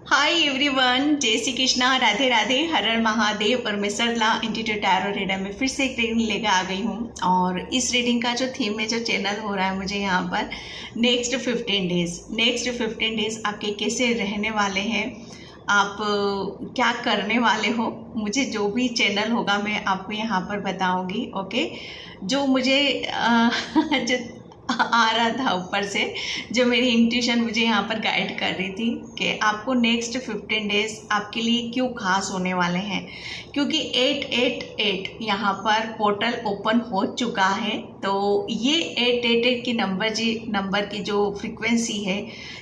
Hi everyone, जय श्री कृष्णा, राधे राधे, हर हर महादेव। और मैं सरला इंटीट्यूट टैरो रीडर में फिर से एक रीडिंग लेकर आ गई हूँ। और इस रीडिंग का जो थीम है, जो चैनल हो रहा है मुझे यहाँ पर नेक्स्ट 15 डेज आपके कैसे रहने वाले हैं, आप क्या करने वाले हो, मुझे जो भी चैनल होगा मैं आपको यहाँ पर बताऊँगी। ओके, जो मुझे जो आ रहा था ऊपर से, जो मेरी इंट्यूशन मुझे यहाँ पर गाइड कर रही थी कि आपको नेक्स्ट 15 डेज आपके लिए क्यों खास होने वाले हैं, क्योंकि 888 यहाँ पर पोर्टल ओपन हो चुका है। तो ये 888 की नंबर की जो फ्रीक्वेंसी है,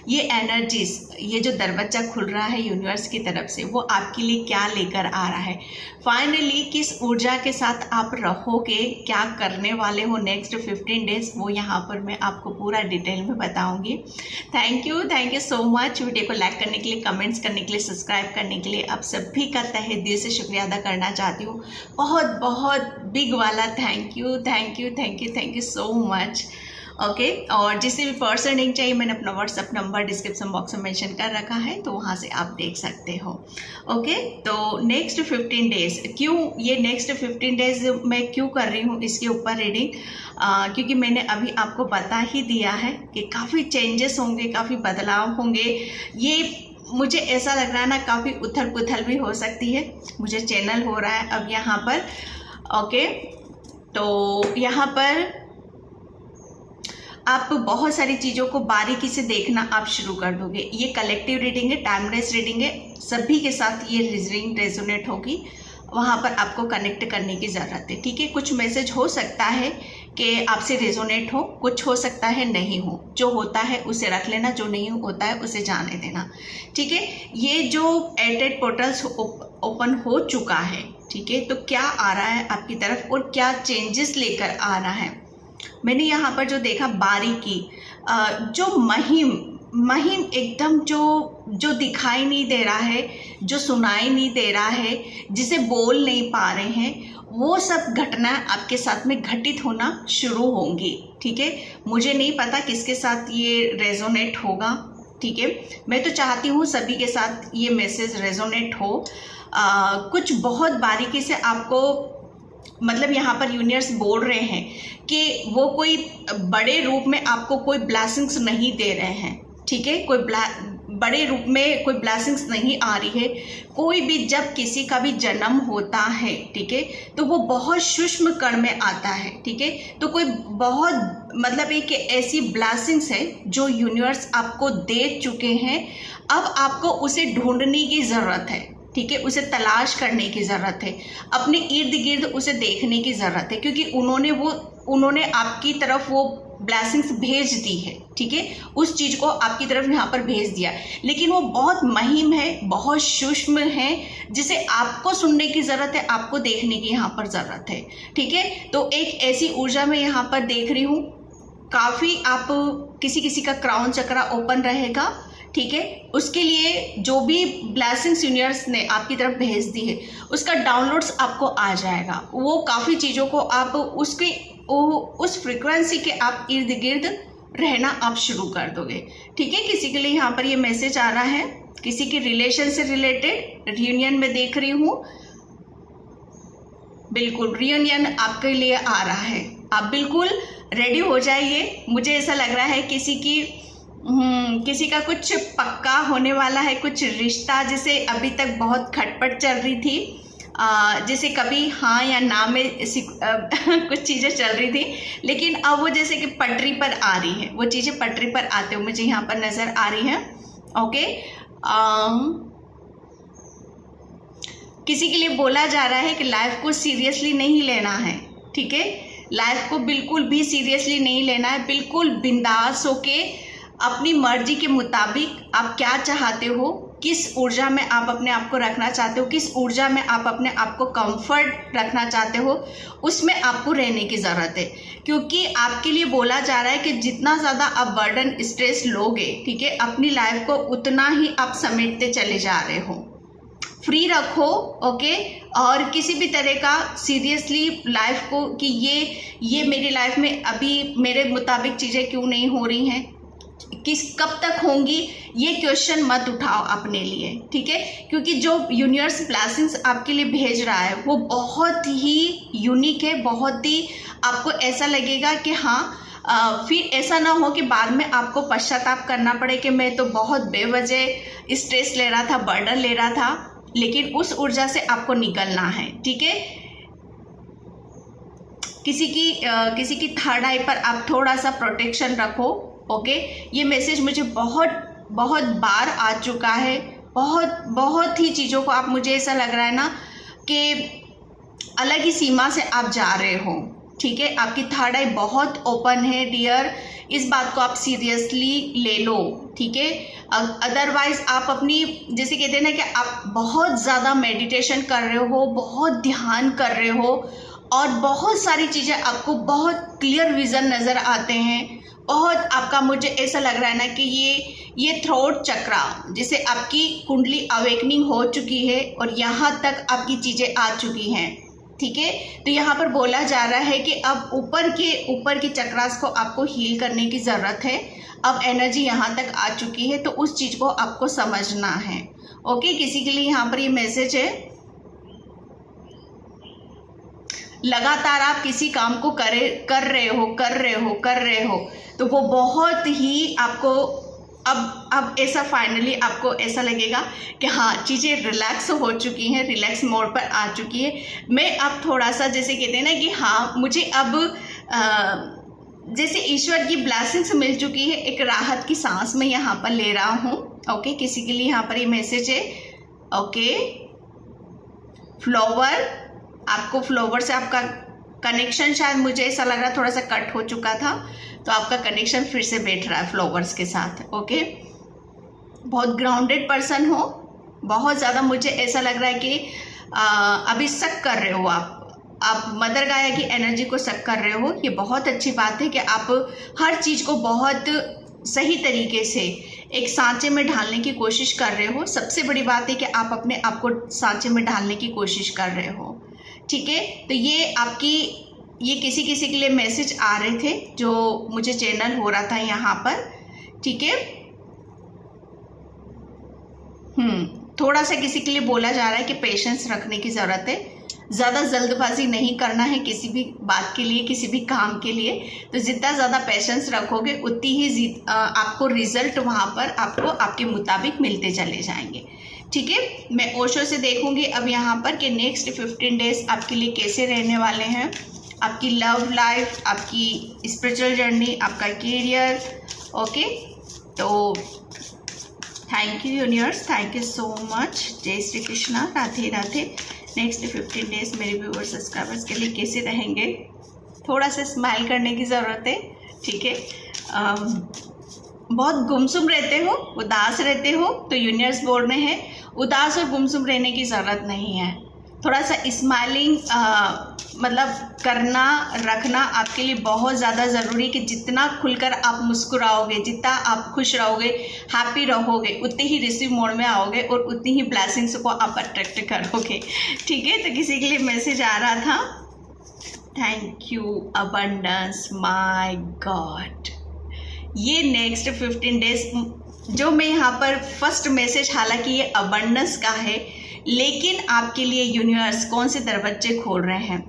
ये एनर्जीज, ये जो दरवाजा खुल रहा है यूनिवर्स की तरफ से, वो आपके लिए क्या लेकर आ रहा है, फाइनली किस ऊर्जा के साथ आप रहोगे, क्या करने वाले हो नेक्स्ट 15 डेज, वो यहाँ पर मैं आपको पूरा डिटेल में बताऊंगी। Thank you so much video को लाइक करने के लिए, कमेंट्स करने के लिए, सब्सक्राइब करने के लिए। आप सभी का तहे दिल से शुक्रिया अदा करना चाहती हूँ, बहुत बहुत बिग वाला thank you so much. Okay, और जिसे भी पर्सन लिंक चाहिए मैंने अपना व्हाट्सअप नंबर डिस्क्रिप्शन बॉक्स में मेंशन कर रखा है, तो वहाँ से आप देख सकते हो। ओके, तो नेक्स्ट 15 डेज क्यों, ये नेक्स्ट 15 डेज मैं क्यों कर रही हूँ इसके ऊपर रीडिंग, क्योंकि मैंने अभी आपको बता ही दिया है कि काफ़ी चेंजेस होंगे, काफ़ी बदलाव होंगे। ये मुझे ऐसा लग रहा है ना, काफ़ी उथल पुथल भी हो सकती है। मुझे चैनल हो रहा है अब यहाँ पर। ओके, तो यहाँ पर आप बहुत सारी चीज़ों को बारीकी से देखना आप शुरू कर दोगे। ये कलेक्टिव रीडिंग है, टाइमलेस रीडिंग है, सभी के साथ ये रीडिंग रेजोनेट होगी। वहाँ पर आपको कनेक्ट करने की ज़रूरत है। ठीक है, कुछ मैसेज हो सकता है कि आपसे रेजोनेट हो, कुछ हो सकता है नहीं हो। जो होता है उसे रख लेना, जो नहीं होता है उसे जाने देना। ठीक है, ये जो 88 पोर्टल्स ओपन हो चुका है, ठीक है, तो क्या आ रहा है आपकी तरफ और क्या चेंजेस लेकर आ रहा है। मैंने यहाँ पर जो देखा बारीकी, जो महिम एकदम जो दिखाई नहीं दे रहा है, जो सुनाई नहीं दे रहा है, जिसे बोल नहीं पा रहे हैं, वो सब घटना आपके साथ में घटित होना शुरू होंगी। ठीक है, मुझे नहीं पता किसके साथ ये रेजोनेट होगा। ठीक है, मैं तो चाहती हूँ सभी के साथ ये मैसेज रेजोनेट हो। कुछ बहुत बारीकी से आपको, मतलब यहाँ पर यूनिवर्स बोल रहे हैं कि वो कोई बड़े रूप में आपको कोई ब्लेसिंग्स नहीं दे रहे हैं। ठीक है, कोई बड़े रूप में कोई ब्लेसिंग्स नहीं आ रही है। कोई भी जब किसी का भी जन्म होता है, ठीक है, तो वो बहुत सूक्ष्म कण में आता है। ठीक है, तो कोई बहुत, मतलब एक ऐसी ब्लेसिंग्स है जो यूनिवर्स आपको दे चुके हैं। अब आपको उसे ढूंढने की ज़रूरत है। ठीक है, उसे तलाश करने की ज़रूरत है, अपने इर्द गिर्द उसे देखने की ज़रूरत है, क्योंकि उन्होंने आपकी तरफ वो ब्लेसिंग्स भेज दी है। ठीक है, उस चीज़ को आपकी तरफ यहाँ पर भेज दिया, लेकिन वो बहुत महिम है, बहुत सूक्ष्म है, जिसे आपको सुनने की ज़रूरत है, आपको देखने की यहाँ पर ज़रूरत है। ठीक है, तो एक ऐसी ऊर्जा मैं यहाँ पर देख रही हूँ। काफ़ी आप किसी का क्राउन चक्रा ओपन रहेगा। ठीक है, उसके लिए जो भी ब्लेसिंग्स यूनिवर्स ने आपकी तरफ भेज दी है, उसका डाउनलोड्स आपको आ जाएगा। वो काफ़ी चीज़ों को आप उस फ्रीक्वेंसी के आप इर्द गिर्द रहना आप शुरू कर दोगे। ठीक है, किसी के लिए यहाँ पर ये मैसेज आ रहा है, किसी के रिलेशन से रिलेटेड रियूनियन में देख रही हूँ। बिल्कुल रियूनियन आपके लिए आ रहा है, आप बिल्कुल रेडी हो जाइए। मुझे ऐसा लग रहा है किसी का कुछ पक्का होने वाला है, कुछ रिश्ता जिसे अभी तक बहुत खटपट चल रही थी, जैसे कभी हाँ या ना में कुछ चीज़ें चल रही थी, लेकिन अब वो जैसे कि पटरी पर आ रही है, वो चीज़ें पटरी पर आते हुए मुझे यहाँ पर नज़र आ रही हैं। ओके, किसी के लिए बोला जा रहा है कि लाइफ को सीरियसली नहीं लेना है। ठीक है, लाइफ को बिल्कुल भी सीरियसली नहीं लेना है, बिल्कुल बिंदास होके अपनी मर्जी के मुताबिक आप क्या चाहते हो, किस ऊर्जा में आप अपने आप को रखना चाहते हो, किस ऊर्जा में आप अपने आप को कंफर्ट रखना चाहते हो, उसमें आपको रहने की ज़रूरत है। क्योंकि आपके लिए बोला जा रहा है कि जितना ज़्यादा आप बर्डन स्ट्रेस लोगे, ठीक है, अपनी लाइफ को उतना ही आप समेटते चले जा रहे हो। फ्री रखो। ओके, और किसी भी तरह का सीरियसली लाइफ को कि ये मेरी लाइफ में अभी मेरे मुताबिक चीज़ें क्यों नहीं हो रही हैं, कब तक होंगी, ये क्वेश्चन मत उठाओ अपने लिए, ठीक है। क्योंकि जो यूनिवर्स ब्लेसिंग्स आपके लिए भेज रहा है वो बहुत ही यूनिक है, बहुत ही आपको ऐसा लगेगा कि हाँ, फिर ऐसा ना हो कि बाद में आपको पश्चाताप करना पड़े कि मैं तो बहुत बेवजह स्ट्रेस ले रहा था, बर्डन ले रहा था। लेकिन उस ऊर्जा से आपको निकलना है, ठीक है। किसी की थर्ड आई पर आप थोड़ा सा प्रोटेक्शन रखो, ओके। ये मैसेज मुझे बहुत बार आ चुका है, बहुत ही चीज़ों को आप, मुझे ऐसा लग रहा है ना कि अलग ही सीमा से आप जा रहे हो, ठीक है। आपकी थर्ड आई बहुत ओपन है डियर, इस बात को आप सीरियसली ले लो, ठीक है। अदरवाइज आप अपनी, जैसे कहते हैं ना कि आप बहुत ज़्यादा मेडिटेशन कर रहे हो, बहुत ध्यान कर रहे हो और बहुत सारी चीज़ें आपको बहुत क्लियर विज़न नज़र आते हैं, बहुत आपका, मुझे ऐसा लग रहा है ना कि ये थ्रोट चक्रा, जिसे आपकी कुंडली अवेकनिंग हो चुकी है और यहाँ तक आपकी चीज़ें आ चुकी हैं, ठीक है। तो यहाँ पर बोला जा रहा है कि अब ऊपर के चक्रास को आपको हील करने की ज़रूरत है। अब एनर्जी यहाँ तक आ चुकी है तो उस चीज़ को आपको समझना है, ओके। किसी के लिए यहाँ पर ये मैसेज है, लगातार आप किसी काम को कर रहे हो तो वो बहुत ही आपको अब ऐसा फाइनली आपको ऐसा लगेगा कि हाँ, चीज़ें रिलैक्स हो चुकी हैं, रिलैक्स मोड पर आ चुकी है। मैं अब थोड़ा सा, जैसे कहते हैं ना कि हाँ, मुझे अब जैसे ईश्वर की ब्लेसिंग्स मिल चुकी है, एक राहत की सांस मैं यहाँ पर ले रहा हूँ, ओके। किसी के लिए यहाँ पर ये मैसेज है, ओके। फ्लावर, आपको फ्लावर से आपका कनेक्शन, शायद मुझे ऐसा लग रहा है थोड़ा सा कट हो चुका था, तो आपका कनेक्शन फिर से बैठ रहा है फ्लावर्स के साथ, ओके। बहुत ग्राउंडेड पर्सन हो, बहुत ज़्यादा मुझे ऐसा लग रहा है कि अभी शक कर रहे हो आप मदर गाया की एनर्जी को शक कर रहे हो। ये बहुत अच्छी बात है कि आप हर चीज़ को बहुत सही तरीके से एक सांचे में ढालने की कोशिश कर रहे हो। सबसे बड़ी बात है कि आप अपने आप को सांचे में ढालने की कोशिश कर रहे हो, ठीक है। तो ये किसी के लिए मैसेज आ रहे थे जो मुझे चैनल हो रहा था यहाँ पर, ठीक है। थोड़ा सा किसी के लिए बोला जा रहा है कि पेशेंस रखने की ज़रूरत है, ज़्यादा जल्दबाजी नहीं करना है किसी भी बात के लिए, किसी भी काम के लिए। तो जितना ज़्यादा पेशेंस रखोगे उतनी ही आपको रिजल्ट वहाँ पर आपको आपके मुताबिक मिलते चले जाएंगे, ठीक है। मैं ओशो से देखूंगी अब यहाँ पर कि नेक्स्ट 15 डेज आपके लिए कैसे रहने वाले हैं। आपकी लव लाइफ, आपकी स्पिरिचुअल जर्नी, आपका करियर, ओके। तो thank you universe, thank you so much. जय श्री कृष्णा, राधे राधे। नेक्स्ट 15 डेज मेरे व्यूअर्स सब्सक्राइबर्स के लिए कैसे रहेंगे, थोड़ा सा स्माइल करने की ज़रूरत है, ठीक है। बहुत गुमसुम रहते हो, उदास रहते हो, तो यूनिवर्स बोल रहे हैं उदास और गुमसुम रहने की ज़रूरत नहीं है। थोड़ा सा स्माइलिंग मतलब करना रखना आपके लिए बहुत ज़्यादा ज़रूरी है कि जितना खुलकर आप मुस्कुराओगे, जितना आप खुश रहोगे, हैप्पी रहोगे, उतने ही रिसीव मोड में आओगे और उतनी ही ब्लेसिंग्स को आप अट्रैक्ट करोगे, ठीक है। तो किसी के लिए मैसेज आ रहा था, thank you abundance, my God. ये नेक्स्ट 15 डेज जो मैं यहाँ पर फर्स्ट मैसेज, हालांकि ये अबंडेंस का है, लेकिन आपके लिए यूनिवर्स कौन से दरवाजे खोल रहे हैं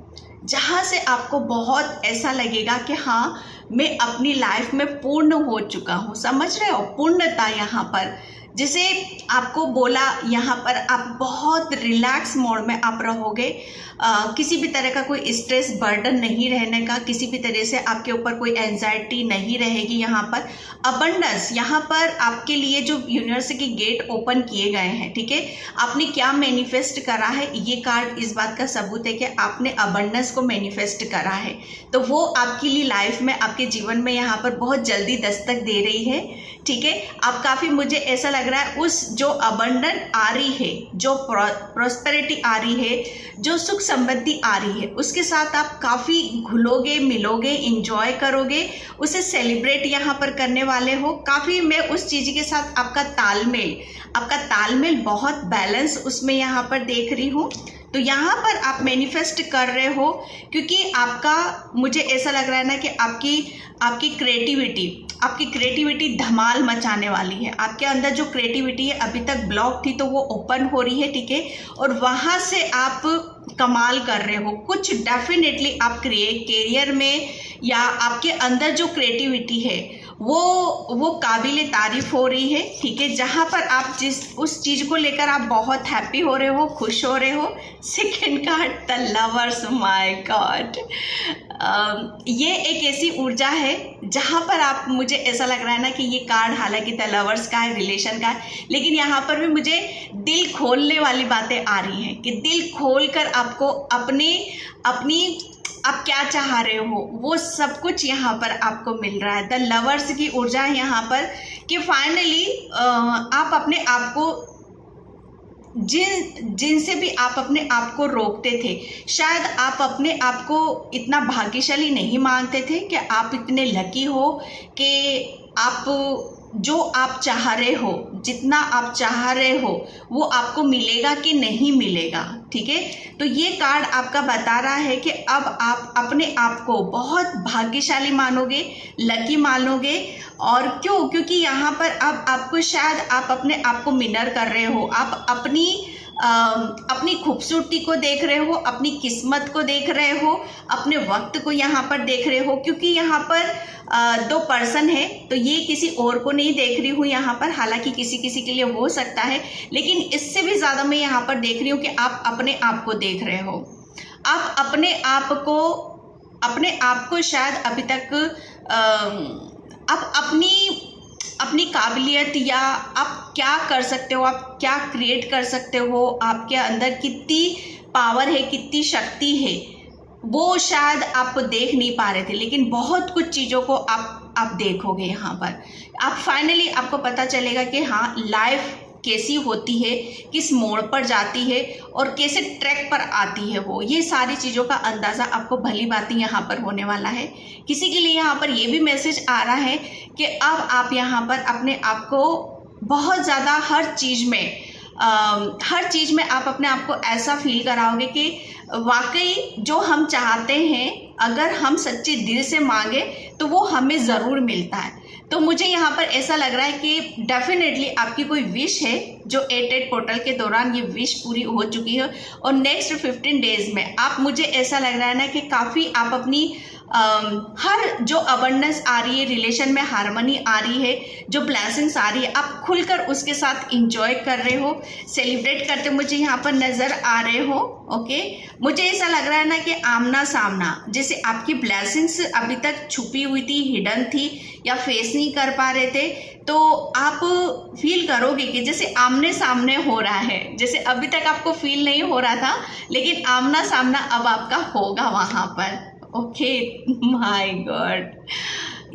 जहाँ से आपको बहुत ऐसा लगेगा कि हाँ, मैं अपनी लाइफ में पूर्ण हो चुका हूँ। समझ रहे हो, पूर्णता यहाँ पर, जैसे आपको बोला यहाँ पर आप बहुत रिलैक्स मोड में आप रहोगे, किसी भी तरह का कोई स्ट्रेस बर्डन नहीं रहने का, किसी भी तरह से आपके ऊपर कोई एंजाइटी नहीं रहेगी। यहाँ पर अबंडेंस, यहाँ पर आपके लिए जो यूनिवर्स के गेट ओपन किए गए हैं, ठीक है। आपने क्या मैनिफेस्ट करा है, ये कार्ड इस बात का सबूत है कि आपने अबंडेंस को मैनिफेस्ट करा है, तो वो आपके लिए लाइफ में, आपके जीवन में यहाँ पर बहुत जल्दी दस्तक दे रही है, ठीक है। आप काफ़ी, मुझे ऐसा लग रहा है उस जो अबंडेंट आ रही है, जो प्रॉस्पेरिटी आ रही है, जो सुख समृद्धि आ रही है, उसके साथ आप काफ़ी घुलोगे, मिलोगे, इंजॉय करोगे, उसे सेलिब्रेट यहाँ पर करने वाले हो। काफ़ी मैं उस चीज़ के साथ आपका तालमेल बहुत बैलेंस उसमें यहाँ पर देख रही हूँ। तो यहाँ पर आप मैनिफेस्ट कर रहे हो, क्योंकि आपका, मुझे ऐसा लग रहा है ना कि आपकी क्रिएटिविटी धमाल मचाने वाली है। आपके अंदर जो क्रिएटिविटी है अभी तक ब्लॉक थी तो वो ओपन हो रही है, ठीक है, और वहाँ से आप कमाल कर रहे हो। कुछ डेफिनेटली आप करियर में या आपके अंदर जो क्रिएटिविटी है वो काबिल तारीफ हो रही है, ठीक है, जहाँ पर आप उस चीज़ को लेकर आप बहुत हैप्पी हो रहे हो, खुश हो रहे हो। Second card the lovers, my God, ये एक ऐसी ऊर्जा है जहाँ पर आप, मुझे ऐसा लग रहा है ना कि ये कार्ड हालांकि द लवर्स का है, रिलेशन का है, लेकिन यहाँ पर भी मुझे दिल खोलने वाली बातें आ रही हैं कि दिल खोल कर आपको अपनी आप क्या चाह रहे हो वो सब कुछ यहाँ पर आपको मिल रहा है। द लवर्स की ऊर्जा है यहाँ पर कि फाइनली आप अपने आप को, जिनसे भी आप अपने आप को रोकते थे, शायद आप अपने आप को इतना भाग्यशाली नहीं मानते थे कि आप इतने लकी हो कि आप जो आप चाह रहे हो, जितना आप चाह रहे हो वो आपको मिलेगा कि नहीं मिलेगा, ठीक है। तो ये कार्ड आपका बता रहा है कि अब आप अपने आप को बहुत भाग्यशाली मानोगे, लकी मानोगे। और क्यों? क्योंकि यहाँ पर अब आपको, शायद आप अपने आप को मिनर कर रहे हो, आप अपनी खूबसूरती को देख रहे हो, अपनी किस्मत को देख रहे हो, अपने वक्त को यहाँ पर देख रहे हो, क्योंकि यहाँ पर दो पर्सन है तो ये किसी और को नहीं देख रही हूँ यहाँ पर, हालांकि किसी के लिए हो सकता है, लेकिन इससे भी ज़्यादा मैं यहाँ पर देख रही हूँ कि आप अपने आप को देख रहे हो। आप अपने आप को शायद अभी तक आप अपनी काबिलियत या आप क्या कर सकते हो, आप क्या क्रिएट कर सकते हो, आपके अंदर कितनी पावर है, कितनी शक्ति है, वो शायद आप देख नहीं पा रहे थे, लेकिन बहुत कुछ चीज़ों को आप देखोगे यहाँ पर। आप फाइनली आपको पता चलेगा कि हाँ, लाइफ कैसी होती है, किस मोड़ पर जाती है और कैसे ट्रैक पर आती है वो, ये सारी चीज़ों का अंदाज़ा आपको भली बातें यहाँ पर होने वाला है। किसी के लिए यहाँ पर ये भी मैसेज आ रहा है कि अब आप यहाँ पर अपने आप को बहुत ज़्यादा हर चीज़ में आप अपने आप को ऐसा फील कराओगे कि वाकई जो हम चाहते हैं अगर हम सच्चे दिल से मांगे तो वो हमें ज़रूर मिलता है। तो मुझे यहाँ पर ऐसा लग रहा है कि डेफिनेटली आपकी कोई विश है जो 8 पोर्टल के दौरान ये विश पूरी हो चुकी है, और नेक्स्ट 15 डेज में आप, मुझे ऐसा लग रहा है ना कि काफ़ी आप अपनी हर जो अबंडेंस आ रही है, रिलेशन में हार्मनी आ रही है, जो ब्लेसिंग्स आ रही है, आप खुलकर उसके साथ इंजॉय कर रहे हो, सेलिब्रेट करते मुझे यहाँ पर नज़र आ रहे हो। ओके, मुझे ऐसा लग रहा है ना कि आमना सामना, जैसे आपकी ब्लेसिंग्स अभी तक छुपी हुई थी, हिडन थी या फेस नहीं कर पा रहे थे, तो आप फील करोगे कि जैसे आमने सामने हो रहा है, जैसे अभी तक आपको फील नहीं हो रहा था, लेकिन आमना सामना अब आपका होगा वहाँ पर। ओके, माय गॉड,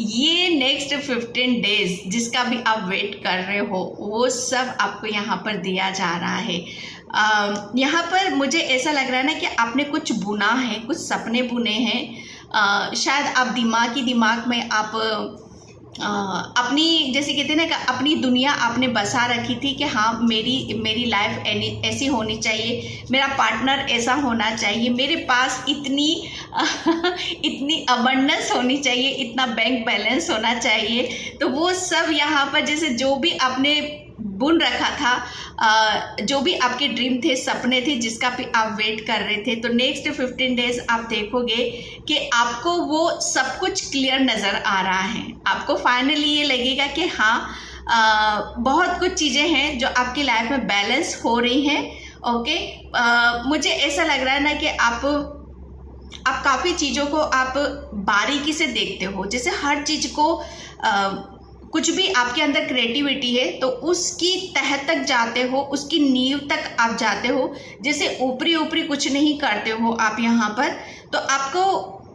ये नेक्स्ट 15 डेज जिसका भी आप वेट कर रहे हो वो सब आपको यहाँ पर दिया जा रहा है। यहाँ पर मुझे ऐसा लग रहा है ना कि आपने कुछ बुना है, कुछ सपने बुने हैं, शायद आप दिमाग में आप अपनी, जैसे कहते हैं ना कि अपनी दुनिया आपने बसा रखी थी कि हाँ, मेरी लाइफ ऐसी होनी चाहिए, मेरा पार्टनर ऐसा होना चाहिए, मेरे पास इतनी अबंडेंस होनी चाहिए, इतना बैंक बैलेंस होना चाहिए। तो वो सब यहाँ पर, जैसे जो भी आपने बुन रखा था, जो भी आपके ड्रीम थे, सपने थे, जिसका भी आप वेट कर रहे थे, तो नेक्स्ट 15 डेज आप देखोगे कि आपको वो सब कुछ क्लियर नज़र आ रहा है। आपको फाइनली ये लगेगा कि हाँ, बहुत कुछ चीज़ें हैं जो आपकी लाइफ में बैलेंस हो रही हैं। ओके, मुझे ऐसा लग रहा है ना कि आप काफ़ी चीज़ों को आप बारीकी से देखते हो, जैसे हर चीज़ को कुछ भी आपके अंदर क्रिएटिविटी है तो उसकी तह तक जाते हो, उसकी नींव तक आप जाते हो, जैसे ऊपरी कुछ नहीं करते हो आप यहाँ पर। तो आपको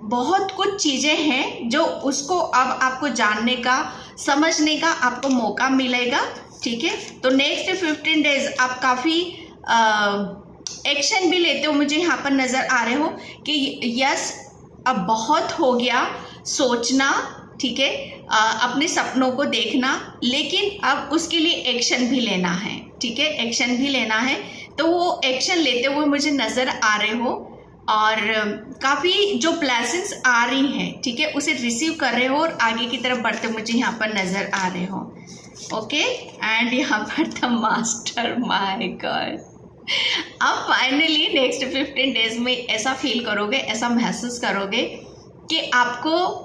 बहुत कुछ चीज़ें हैं जो उसको अब आपको जानने का, समझने का आपको मौका मिलेगा, ठीक है। तो नेक्स्ट 15 डेज आप काफ़ी एक्शन भी लेते हो, मुझे यहाँ पर नज़र आ रहे हो कि यस, अब बहुत हो गया सोचना, ठीक है, अपने सपनों को देखना, लेकिन अब उसके लिए एक्शन भी लेना है, ठीक है, एक्शन भी लेना है। तो वो एक्शन लेते हुए मुझे नज़र आ रहे हो और काफ़ी जो ब्लेसिंग्स आ रही हैं, ठीक है, उसे रिसीव कर रहे हो और आगे की तरफ बढ़ते मुझे यहाँ पर नज़र आ रहे हो। ओके, एंड यहाँ पर द मास्टर, माय गॉड। अब फाइनली नेक्स्ट 15 डेज में ऐसा फील करोगे, ऐसा महसूस करोगे कि आपको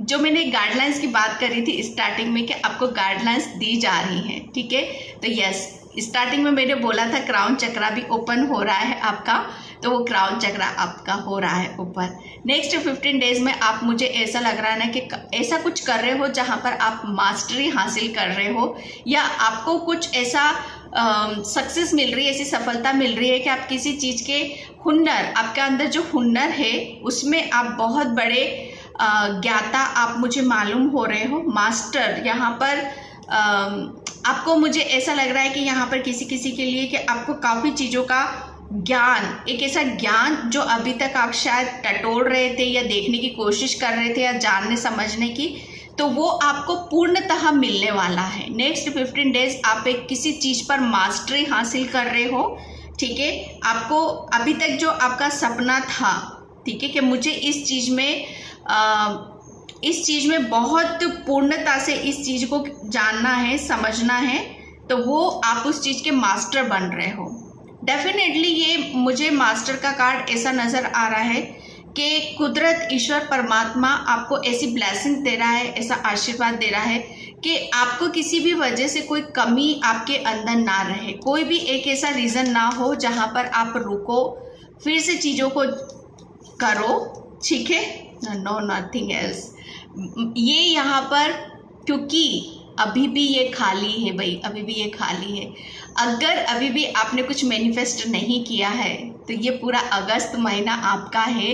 जो मैंने गाइडलाइंस की बात करी थी स्टार्टिंग में कि आपको गाइडलाइंस दी जा रही हैं, ठीक है। तो यस, स्टार्टिंग में मैंने बोला था क्राउन चक्रा भी ओपन हो रहा है आपका, तो वो क्राउन चक्रा आपका हो रहा है ऊपर। नेक्स्ट 15 डेज में आप, मुझे ऐसा लग रहा है ना कि ऐसा कुछ कर रहे हो जहाँ पर आप मास्टरी हासिल कर रहे हो, या आपको कुछ ऐसा सक्सेस मिल रही है, ऐसी सफलता मिल रही है कि आप किसी चीज़ के हुनर, आपके अंदर जो हुनर है उसमें आप बहुत बड़े ज्ञाता आप मुझे मालूम हो रहे हो। मास्टर यहाँ पर आपको, मुझे ऐसा लग रहा है कि यहाँ पर किसी किसी के लिए कि आपको काफ़ी चीज़ों का ज्ञान, एक ऐसा ज्ञान जो अभी तक आप शायद टटोल रहे थे या देखने की कोशिश कर रहे थे या जानने समझने की, तो वो आपको पूर्णतः मिलने वाला है। नेक्स्ट 15 डेज आप एक किसी चीज़ पर मास्टरी हासिल कर रहे हो, ठीक है। आपको अभी तक जो आपका सपना था, ठीक है, कि मुझे इस चीज़ में बहुत पूर्णता से इस चीज़ को जानना है, समझना है, तो वो आप उस चीज़ के मास्टर बन रहे हो। डेफिनेटली ये मुझे मास्टर का कार्ड ऐसा नज़र आ रहा है कि कुदरत, ईश्वर, परमात्मा आपको ऐसी ब्लेसिंग दे रहा है, ऐसा आशीर्वाद दे रहा है कि आपको किसी भी वजह से कोई कमी आपके अंदर ना रहे, कोई भी एक ऐसा रीज़न ना हो जहाँ पर आप रुको, फिर से चीज़ों को करो, ठीक है, नो नथिंग एल्स। ये यहाँ पर, क्योंकि अभी भी ये खाली है भाई, अभी भी ये खाली है। अगर अभी भी आपने कुछ मैनिफेस्ट नहीं किया है तो ये पूरा अगस्त महीना आपका है।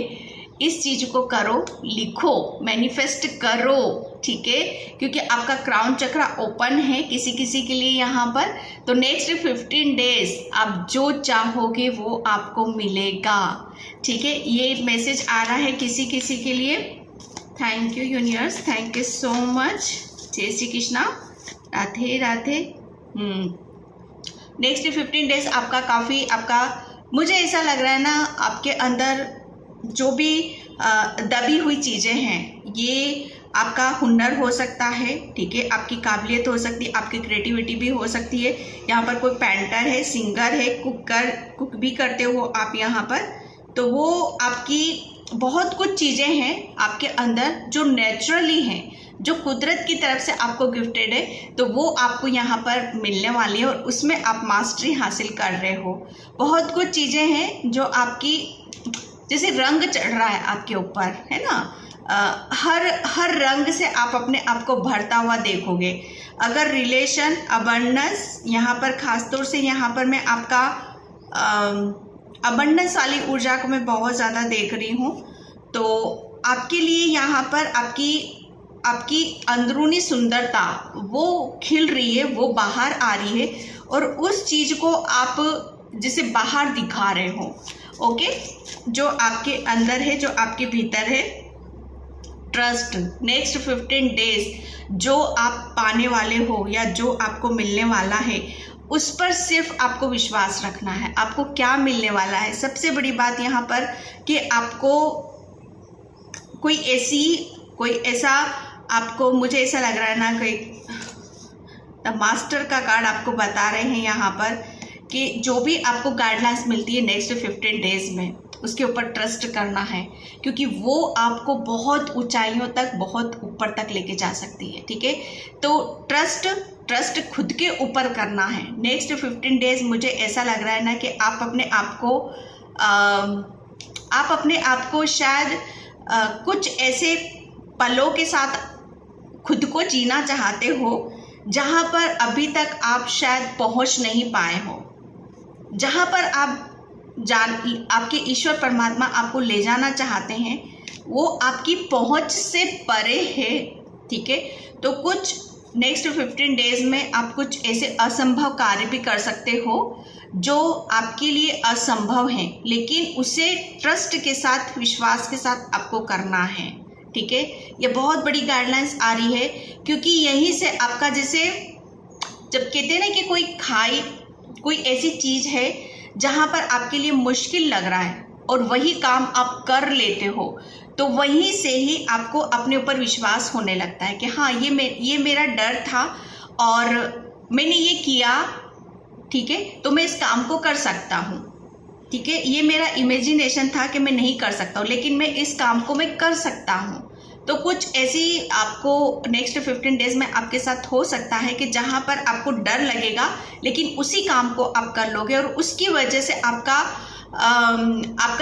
इस चीज़ को करो, लिखो, मैनिफेस्ट करो, ठीक है, क्योंकि आपका क्राउन चक्रा ओपन है किसी किसी के लिए यहाँ पर। तो नेक्स्ट 15 डेज आप जो चाहोगे वो आपको मिलेगा, ठीक है। ये मैसेज आ रहा है किसी किसी के लिए। Thank you universe, thank you so much. जय श्री कृष्णा, राधे राधे। नेक्स्ट 15 डेज आपका काफ़ी, आपका मुझे ऐसा लग रहा है ना, आपके अंदर जो भी दबी हुई चीज़ें हैं, ये आपका हुनर हो सकता है, ठीक है, आपकी काबिलियत हो सकती है, आपकी क्रिएटिविटी भी हो सकती है। यहाँ पर कोई पेंटर है, सिंगर है, कुक भी करते हो आप यहाँ पर, तो वो आपकी बहुत कुछ चीज़ें हैं आपके अंदर जो नेचुरली हैं, जो कुदरत की तरफ से आपको गिफ्टेड है, तो वो आपको यहाँ पर मिलने वाली है और उसमें आप मास्टरी हासिल कर रहे हो। बहुत कुछ चीज़ें हैं जो आपकी, जैसे रंग चढ़ रहा है आपके ऊपर, है ना, हर रंग से आप अपने आप को भरता हुआ देखोगे। अगर रिलेशन, अबंडेंस, यहाँ पर खासतौर से यहाँ पर मैं आपका अबंडेंस वाली ऊर्जा को मैं बहुत ज़्यादा देख रही हूँ। तो आपके लिए यहाँ पर आपकी अंदरूनी सुंदरता वो खिल रही है, वो बाहर आ रही है और उस चीज़ को आप जिसे बाहर दिखा रहे हो, ओके, जो आपके अंदर है, जो आपके भीतर है। ट्रस्ट, नेक्स्ट 15 डेज जो आप पाने वाले हो या जो आपको मिलने वाला है उस पर सिर्फ आपको विश्वास रखना है। आपको क्या मिलने वाला है, सबसे बड़ी बात यहाँ पर कि आपको कोई ऐसा आपको, मुझे ऐसा लग रहा है ना, कोई द मास्टर का कार्ड आपको बता रहे हैं यहाँ पर कि जो भी आपको गाइडलाइंस मिलती है नेक्स्ट 15 डेज में, उसके ऊपर ट्रस्ट करना है, क्योंकि वो आपको बहुत ऊंचाइयों तक, बहुत ऊपर तक लेके जा सकती है, ठीक है। तो ट्रस्ट खुद के ऊपर करना है। नेक्स्ट 15 डेज मुझे ऐसा लग रहा है ना कि आप अपने आप को शायद कुछ ऐसे पलों के साथ खुद को जीना चाहते हो जहाँ पर अभी तक आप शायद पहुँच नहीं पाए हो, जहाँ पर आपके ईश्वर परमात्मा आपको ले जाना चाहते हैं, वो आपकी पहुँच से परे है, ठीक है। तो कुछ नेक्स्ट 15 डेज में आप कुछ ऐसे असंभव कार्य भी कर सकते हो जो आपके लिए असंभव हैं, लेकिन उसे ट्रस्ट के साथ, विश्वास के साथ आपको करना है, ठीक है। ये बहुत बड़ी गाइडलाइंस आ रही है, क्योंकि यहीं से आपका, जैसे जब कहते हैं ना कि कोई ऐसी चीज़ है जहाँ पर आपके लिए मुश्किल लग रहा है और वही काम आप कर लेते हो, तो वहीं से ही आपको अपने ऊपर विश्वास होने लगता है कि हाँ, ये मेरा डर था और मैंने ये किया, ठीक है, तो मैं इस काम को कर सकता हूँ, ठीक है। ये मेरा इमेजिनेशन था कि मैं नहीं कर सकता हूँ, लेकिन मैं इस काम को मैं कर सकता हूँ। तो कुछ ऐसी आपको नेक्स्ट 15 डेज में आपके साथ हो सकता है कि जहाँ पर आपको डर लगेगा, लेकिन उसी काम को आप कर लोगे और उसकी वजह से आपका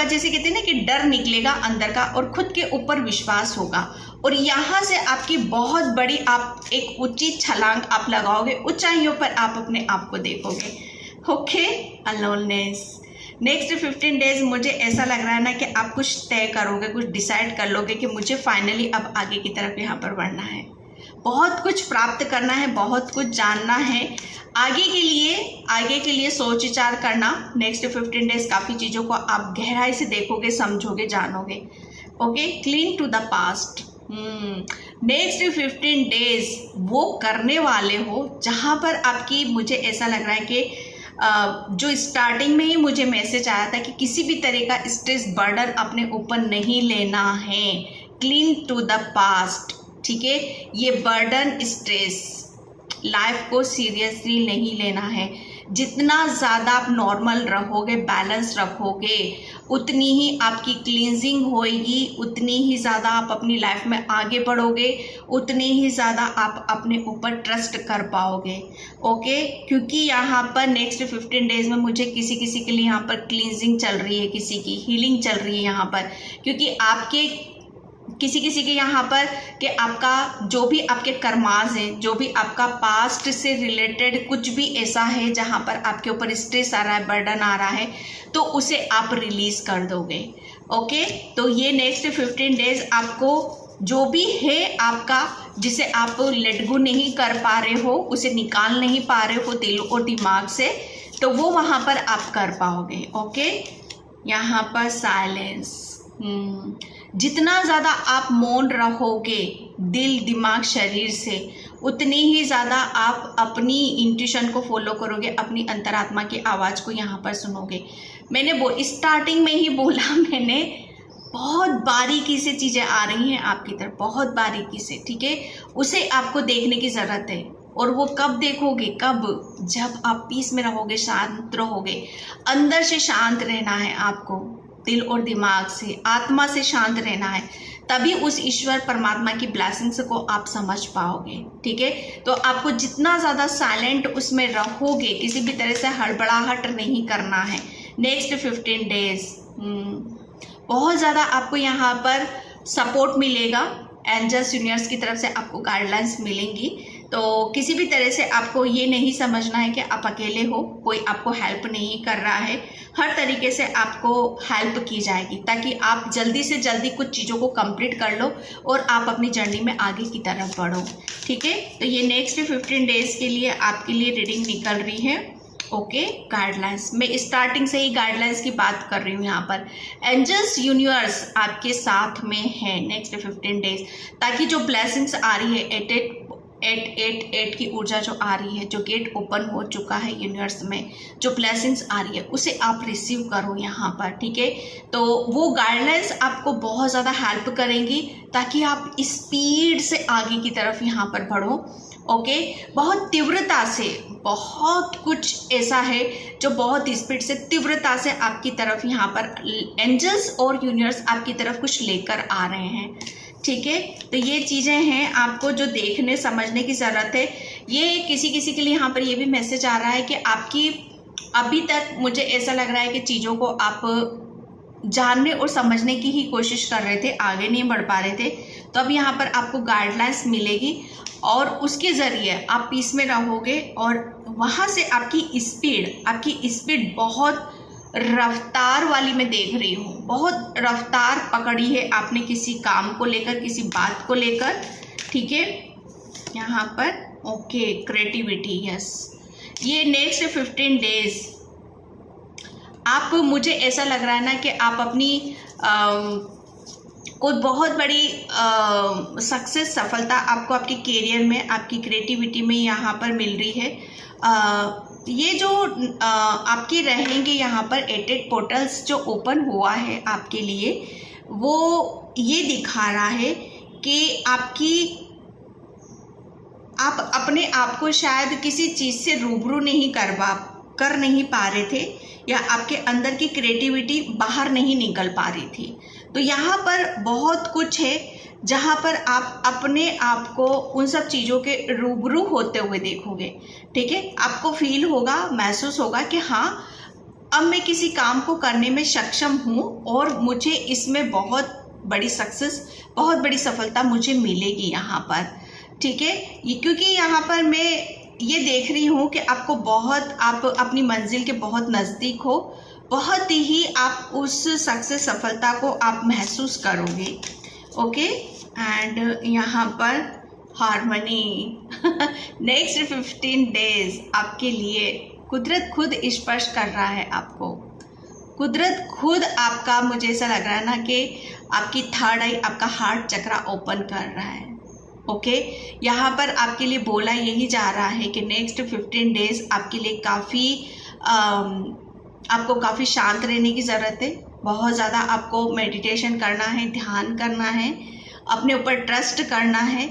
जैसे कहते हैं ना कि डर निकलेगा अंदर का और खुद के ऊपर विश्वास होगा, और यहाँ से आपकी बहुत बड़ी आप एक ऊंची छलांग आप लगाओगे, ऊंचाइयों पर आप अपने आप को देखोगे। Okay, aloneness. नेक्स्ट 15 डेज मुझे ऐसा लग रहा है ना कि आप कुछ तय करोगे, कुछ डिसाइड कर लोगे कि मुझे फाइनली अब आगे की तरफ यहाँ पर बढ़ना है, बहुत कुछ प्राप्त करना है, बहुत कुछ जानना है। आगे के लिए सोच विचार करना। नेक्स्ट 15 डेज काफ़ी चीज़ों को आप गहराई से देखोगे, समझोगे, जानोगे। Okay, clean to the past. Next 15 days वो करने वाले हो जहाँ पर आपकी, मुझे ऐसा लग रहा है कि जो स्टार्टिंग में ही मुझे मैसेज आया था कि किसी भी तरह का स्ट्रेस बर्डन अपने ऊपर नहीं लेना है। क्लीन टू द पास्ट, ठीक है। ये बर्डन, स्ट्रेस, लाइफ को सीरियसली नहीं लेना है। जितना ज़्यादा आप नॉर्मल रहोगे, बैलेंस रखोगे, उतनी ही आपकी क्लींजिंग होएगी, उतनी ही ज़्यादा आप अपनी लाइफ में आगे बढ़ोगे, उतनी ही ज़्यादा आप अपने ऊपर ट्रस्ट कर पाओगे। ओके, क्योंकि यहाँ पर नेक्स्ट 15 डेज में मुझे किसी के लिए यहाँ पर क्लींजिंग चल रही है, किसी की हीलिंग चल रही है यहाँ पर, क्योंकि आपके किसी के यहाँ पर कि आपका जो भी आपके कर्मास हैं, जो भी आपका पास्ट से रिलेटेड कुछ भी ऐसा है जहाँ पर आपके ऊपर स्ट्रेस आ रहा है, बर्डन आ रहा है, तो उसे आप रिलीज कर दोगे। ओके, तो ये नेक्स्ट 15 डेज आपको जो भी है आपका, जिसे आप लेट गो नहीं कर पा रहे हो, उसे निकाल नहीं पा रहे हो दिल और दिमाग से, तो वो वहाँ पर आप कर पाओगे। ओके, यहाँ पर साइलेंस। जितना ज़्यादा आप मौन रहोगे दिल, दिमाग, शरीर से, उतनी ही ज़्यादा आप अपनी इंट्यूशन को फॉलो करोगे, अपनी अंतरात्मा की आवाज़ को यहाँ पर सुनोगे। मैंने स्टार्टिंग में ही बोला, मैंने बहुत बारीकी से चीज़ें आ रही हैं आपकी तरफ, बहुत बारीकी से, ठीक है। उसे आपको देखने की ज़रूरत है, और वो कब देखोगे, कब, जब आप पीस में रहोगे, शांत रहोगे। अंदर से शांत रहना है आपको, दिल और दिमाग से, आत्मा से शांत रहना है, तभी उस ईश्वर परमात्मा की ब्लेसिंग्स को आप समझ पाओगे, ठीक है। तो आपको जितना ज़्यादा साइलेंट उसमें रहोगे, किसी भी तरह से हड़बड़ाहट नहीं करना है। नेक्स्ट 15 डेज बहुत ज़्यादा आपको यहाँ पर सपोर्ट मिलेगा, एंजल्स, यूनिवर्स की तरफ से आपको गाइडलाइंस मिलेंगी। तो किसी भी तरह से आपको ये नहीं समझना है कि आप अकेले हो, कोई आपको हेल्प नहीं कर रहा है। हर तरीके से आपको हेल्प की जाएगी ताकि आप जल्दी से जल्दी कुछ चीज़ों को कंप्लीट कर लो और आप अपनी जर्नी में आगे की तरफ बढ़ो, ठीक है। तो ये नेक्स्ट 15 डेज के लिए आपके लिए रीडिंग निकल रही है। ओके, गाइडलाइंस, मैं स्टार्टिंग से ही गाइडलाइंस की बात कर रही हूँ। यहाँ पर एंजल्स, यूनिवर्स आपके साथ में है नेक्स्ट 15 डेज, ताकि जो ब्लेसिंग्स आ रही है 888 की ऊर्जा जो आ रही है, जो गेट ओपन हो चुका है यूनिवर्स में, जो ब्लेसिंग्स आ रही है उसे आप रिसीव करो यहाँ पर, ठीक है। तो वो गाइडलाइंस आपको बहुत ज़्यादा हेल्प करेंगी ताकि आप स्पीड से आगे की तरफ यहाँ पर बढ़ो। ओके, बहुत तीव्रता से, बहुत कुछ ऐसा है जो बहुत स्पीड से, तीव्रता से आपकी तरफ यहाँ पर एंजल्स और यूनिवर्स आपकी तरफ कुछ लेकर आ रहे हैं, ठीक है। तो ये चीज़ें हैं आपको जो देखने समझने की ज़रूरत है। ये किसी के लिए यहाँ पर ये भी मैसेज आ रहा है कि आपकी अभी तक मुझे ऐसा लग रहा है कि चीज़ों को आप जानने और समझने की ही कोशिश कर रहे थे, आगे नहीं बढ़ पा रहे थे। तो अब यहाँ पर आपको गाइडलाइंस मिलेगी और उसके ज़रिए आप पीस में रहोगे और वहाँ से आपकी स्पीड बहुत रफ्तार वाली मैं देख रही हूँ, बहुत रफ्तार पकड़ी है आपने किसी काम को लेकर, किसी बात को लेकर, ठीक है। यहाँ पर ओके, क्रिएटिविटी, यस। ये नेक्स्ट 15 डेज आप, मुझे ऐसा लग रहा है ना कि आप अपनी कोई बहुत बड़ी सक्सेस, सफलता आपको आपके करियर में, आपकी क्रिएटिविटी में यहाँ पर मिल रही है। ये जो आपके रहेंगे यहाँ पर 88 पोर्टल्स जो ओपन हुआ है आपके लिए, वो ये दिखा रहा है कि आप अपने आप को शायद किसी चीज़ से रूबरू कर नहीं पा रहे थे, या आपके अंदर की क्रिएटिविटी बाहर नहीं निकल पा रही थी। तो यहाँ पर बहुत कुछ है जहाँ पर आप अपने आप को उन सब चीज़ों के रूबरू होते हुए देखोगे। ठीक है, आपको फील होगा, महसूस होगा कि हाँ, अब मैं किसी काम को करने में सक्षम हूँ और मुझे इसमें बहुत बड़ी सक्सेस, बहुत बड़ी सफलता मुझे मिलेगी यहाँ पर। ठीक है, क्योंकि यहाँ पर मैं ये देख रही हूँ कि आप अपनी मंजिल के बहुत नज़दीक हो, बहुत ही आप उस सक्सेस, सफलता को आप महसूस करोगे। ओके, एंड यहाँ पर हार्मनी नेक्स्ट 15 डेज आपके लिए कुदरत खुद स्पर्श कर रहा है आपको। कुदरत खुद आपका, मुझे ऐसा लग रहा है ना कि आपकी थर्ड आई, आपका हार्ट चक्रा ओपन कर रहा है। ओके, यहाँ पर आपके लिए बोला यही जा रहा है कि नेक्स्ट 15 डेज आपके लिए आपको काफ़ी शांत रहने की ज़रूरत है। बहुत ज़्यादा आपको मेडिटेशन करना है, ध्यान करना है, अपने ऊपर ट्रस्ट करना है,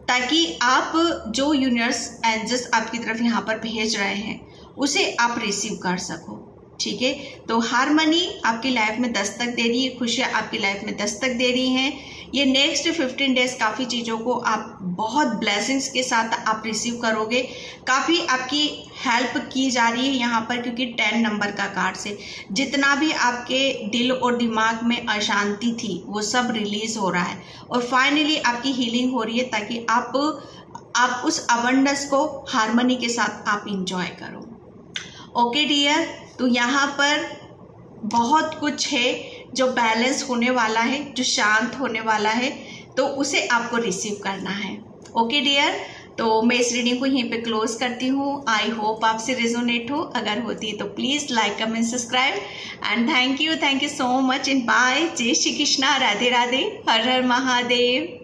ताकि आप जो यूनिवर्स एंजल्स आपकी तरफ यहाँ पर भेज रहे हैं उसे आप रिसीव कर सको। ठीक है, तो हार्मनी आपकी लाइफ में दस्तक दे रही है, खुशियाँ आपकी लाइफ में दस्तक दे रही हैं। ये नेक्स्ट 15 डेज काफ़ी चीज़ों को आप बहुत ब्लेसिंग्स के साथ आप रिसीव करोगे। काफ़ी आपकी हेल्प की जा रही है यहाँ पर, क्योंकि 10 नंबर का कार्ड से जितना भी आपके दिल और दिमाग में अशांति थी वो सब रिलीज़ हो रहा है और फाइनली आपकी हीलिंग हो रही है, ताकि आप उस अबंडेंस को हार्मनी के साथ आप इंजॉय करो। ओके डियर, तो यहाँ पर बहुत कुछ है जो बैलेंस होने वाला है, जो शांत होने वाला है, तो उसे आपको रिसीव करना है। ओके डियर, तो मैं इस रीडिंग को यहीं पे क्लोज करती हूँ। आई होप आपसे रेजोनेट हो, अगर होती है तो please like, comment, subscribe and thank you so much and bye. जय श्री कृष्णा, राधे राधे, हर हर महादेव।